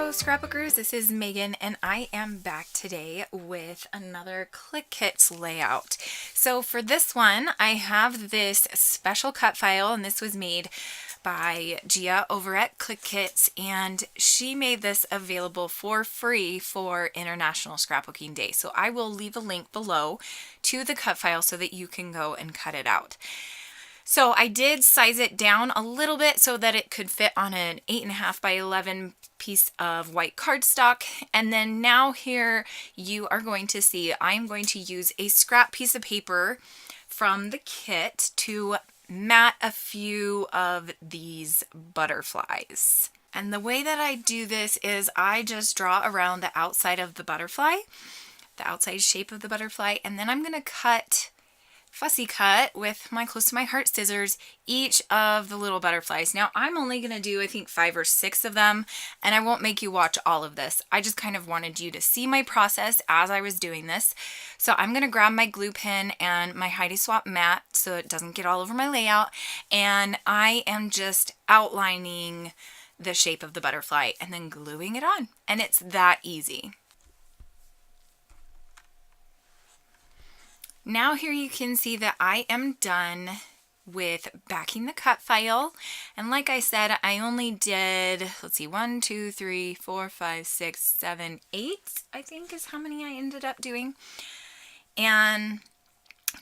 Hello scrapbookers, this is Megan and I am back today with another Clique Kits layout. So for this one I have this special cut file, and this was made by Gia over at Clique Kits, and she made this available for free for International Scrapbooking Day. So I will leave a link below to the cut file so that you can go and cut it out. So I did size it down a little bit so that it could fit on an 8.5 by 11 piece of white cardstock. And then now here you are going to see I'm going to use a scrap piece of paper from the kit to mat a few of these butterflies. And the way that I do this is I just draw around the outside of the butterfly, the outside shape of the butterfly, and then I'm going to fussy cut with my close to my heart scissors each of the little butterflies. Now I'm only going to do I think 5 or 6 of them, and I won't make you watch all of this. I just kind of wanted you to see my process as I was doing this. So I'm going to grab my glue pen and my Heidi Swap mat so it doesn't get all over my layout, and I am just outlining the shape of the butterfly and then gluing it on, and it's that easy. Now here you can see that I am done with backing the cut file, and like I said, I only did, let's see, 1, 2, 3, 4, 5, 6, 7, 8, I think is how many I ended up doing. And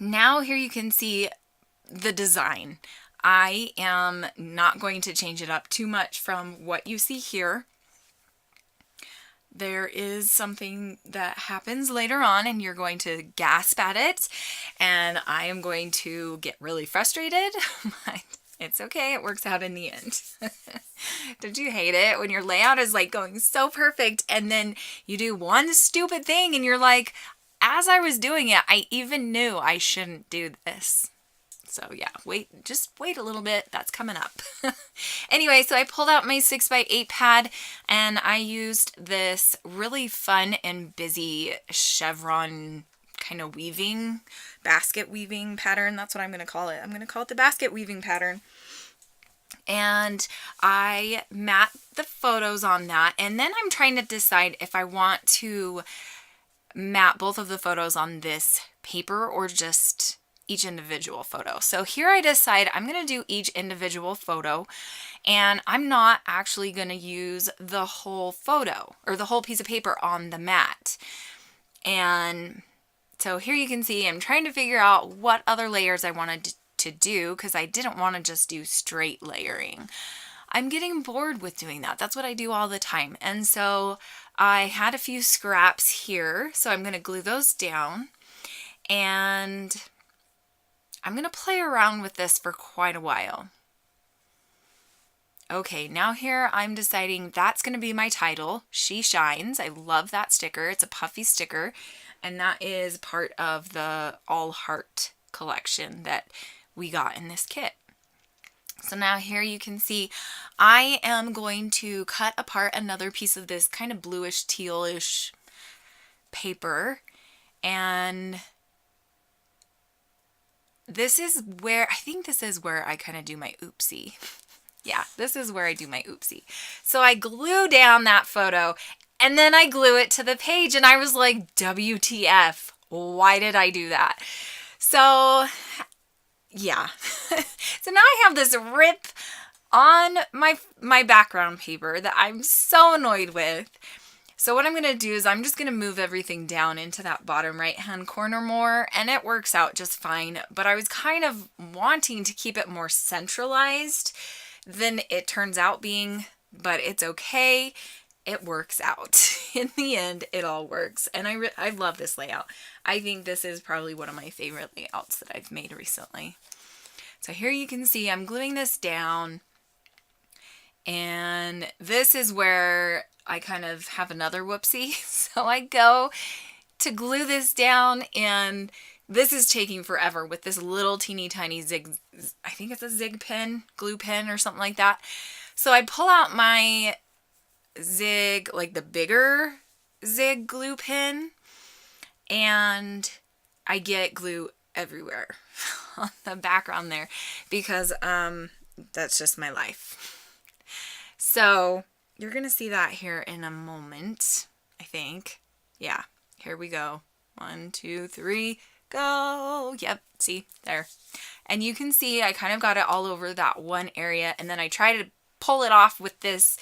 now here you can see the design. I am not going to change it up too much from what you see here. There is something that happens later on and you're going to gasp at it, and I am going to get really frustrated. It's okay, it works out in the end. Don't you hate it when your layout is like going so perfect and then you do one stupid thing and you're like, as I was doing it, I even knew I shouldn't do this. So yeah, just wait a little bit. That's coming up. Anyway, so I pulled out my 6x8 pad and I used this really fun and busy chevron kind of weaving, basket weaving pattern. That's what I'm going to call it. I'm going to call it the basket weaving pattern. And I mat the photos on that. And then I'm trying to decide if I want to mat both of the photos on this paper or just each individual photo. So here I decide I'm going to do each individual photo, and I'm not actually going to use the whole photo or the whole piece of paper on the mat. And so here you can see I'm trying to figure out what other layers I wanted to do, because I didn't want to just do straight layering. I'm getting bored with doing that. That's what I do all the time. And so I had a few scraps here, so I'm going to glue those down, and I'm going to play around with this for quite a while. Okay, now here I'm deciding that's going to be my title, She Shines. I love that sticker. It's a puffy sticker, and that is part of the All Heart collection that we got in this kit. So now here you can see I am going to cut apart another piece of this kind of bluish tealish paper, and this is where, I think this is where I kind of do my oopsie. Yeah, this is where I do my oopsie. So I glue down that photo and then I glue it to the page, and I was like, WTF, why did I do that? So yeah, so now I have this rip on my background paper that I'm so annoyed with. So what I'm going to do is I'm just going to move everything down into that bottom right hand corner more, and it works out just fine. But I was kind of wanting to keep it more centralized than it turns out being, but it's okay. It works out. In the end, it all works. And I love this layout. I think this is probably one of my favorite layouts that I've made recently. So here you can see I'm gluing this down, and this is where I kind of have another whoopsie. So I go to glue this down, and this is taking forever with this little teeny tiny zig, I think it's a zig pen, glue pen or something like that. So I pull out my zig, like the bigger zig glue pen, and I get glue everywhere on the background there because that's just my life. So you're going to see that here in a moment, I think. Yeah, here we go. 1, 2, 3, go. Yep, see, there. And you can see I kind of got it all over that one area, and then I try to pull it off with this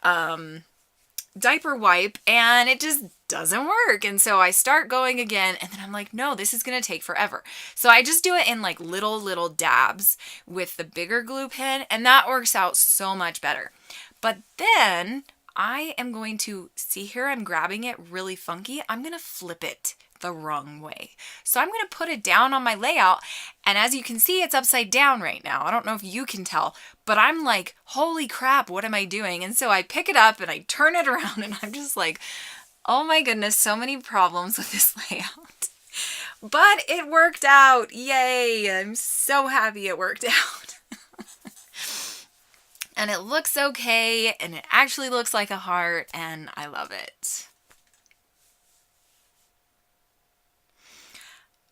diaper wipe, and it just doesn't work. And so I start going again, and then I'm like, no, this is going to take forever. So I just do it in like little dabs with the bigger glue pen, and that works out so much better. But then I am going to, see here, I'm grabbing it really funky. I'm going to flip it the wrong way. So I'm going to put it down on my layout, and as you can see, it's upside down right now. I don't know if you can tell, but I'm like, holy crap, what am I doing? And so I pick it up and I turn it around, and I'm just like, oh my goodness, so many problems with this layout. But it worked out. Yay. I'm so happy it worked out. And it looks okay, and it actually looks like a heart, and I love it.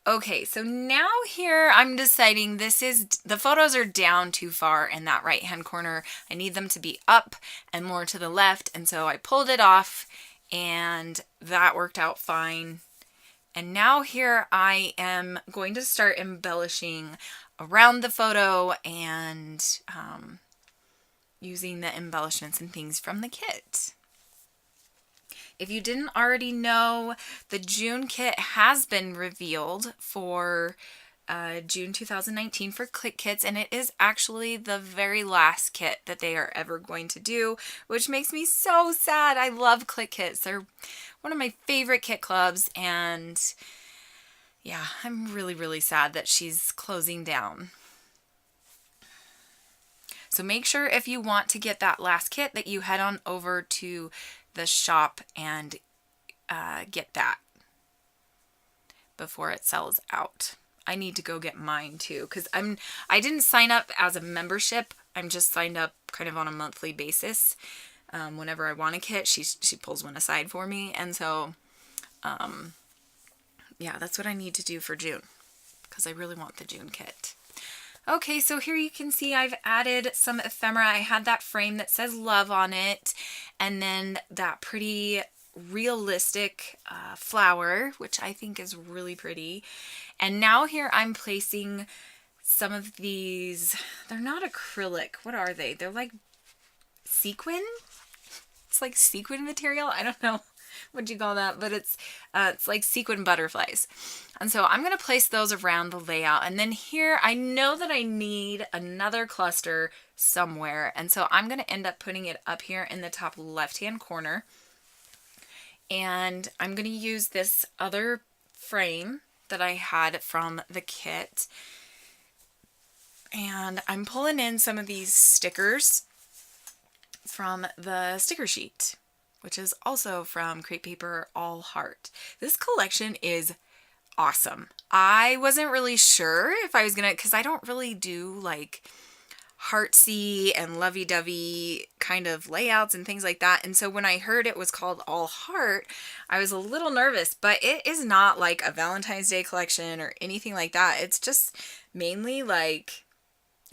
Okay, so now here I'm deciding the photos are down too far in that right hand corner. I need them to be up and more to the left, and so I pulled it off, and that worked out fine. And now here I am going to start embellishing around the photo and using the embellishments and things from the kit. If you didn't already know, the June kit has been revealed for June 2019 for Clique Kits, and it is actually the very last kit that they are ever going to do, which makes me so sad. I love Clique Kits. They're one of my favorite kit clubs, and yeah, I'm really sad that she's closing down. So make sure if you want to get that last kit that you head on over to the shop and get that before it sells out. I need to go get mine too, because I didn't sign up as a membership. I'm just signed up kind of on a monthly basis. Whenever I want a kit, she pulls one aside for me, and so yeah, that's what I need to do for June, because I really want the June kit. Okay, so here you can see I've added some ephemera. I had that frame that says love on it, and then that pretty realistic flower, which I think is really pretty. And now here I'm placing some of these. They're not acrylic. What are they? They're like sequin? It's like sequin material. I don't know what you call that, but it's like sequin butterflies. And so I'm going to place those around the layout. And then here, I know that I need another cluster somewhere. And so I'm going to end up putting it up here in the top left-hand corner. And I'm going to use this other frame that I had from the kit. And I'm pulling in some of these stickers from the sticker sheet, which is also from Crepe Paper All Heart. This collection is awesome. I wasn't really sure if I was gonna, because I don't really do like heartsy and lovey-dovey kind of layouts and things like that. And so when I heard it was called All Heart, I was a little nervous, but it is not like a Valentine's Day collection or anything like that. It's just mainly like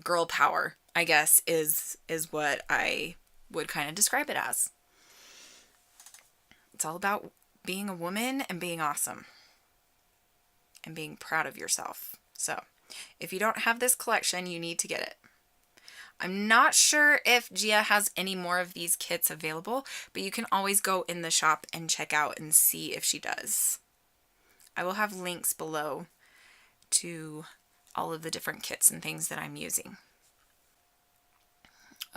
girl power, I guess, is what I would kind of describe it as. It's all about being a woman and being awesome and being proud of yourself. So if you don't have this collection, you need to get it. I'm not sure if Gia has any more of these kits available, but you can always go in the shop and check out and see if she does. I will have links below to all of the different kits and things that I'm using.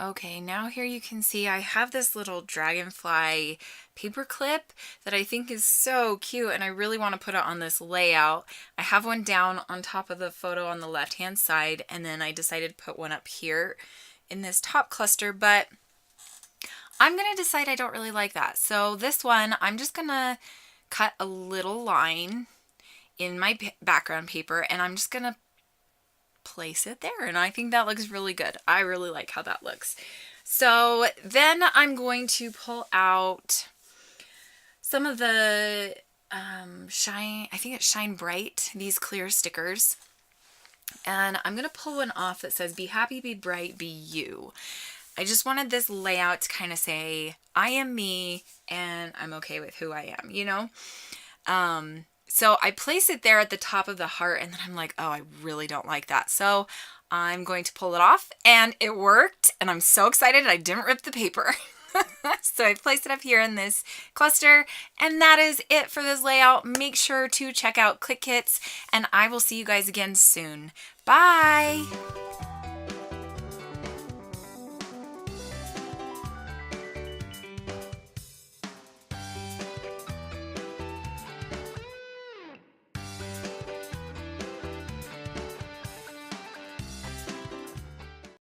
Okay, now here you can see I have this little dragonfly paper clip that I think is so cute, and I really want to put it on this layout. I have one down on top of the photo on the left hand side, and then I decided to put one up here in this top cluster, but I'm going to decide I don't really like that. So this one, I'm just going to cut a little line in my background paper, and I'm just going to place it there, and I think that looks really good. I really like how that looks. So then I'm going to pull out some of the Shine, I think it's Shine Bright, these clear stickers, and I'm going to pull one off that says be happy, be bright, be you. I just wanted this layout to kind of say, I am me and I'm okay with who I am, you know? So I place it there at the top of the heart, and then I'm like, oh, I really don't like that. So I'm going to pull it off, and it worked, and I'm so excited I didn't rip the paper. So I placed it up here in this cluster, and that is it for this layout. Make sure to check out Clique Kits, and I will see you guys again soon. Bye!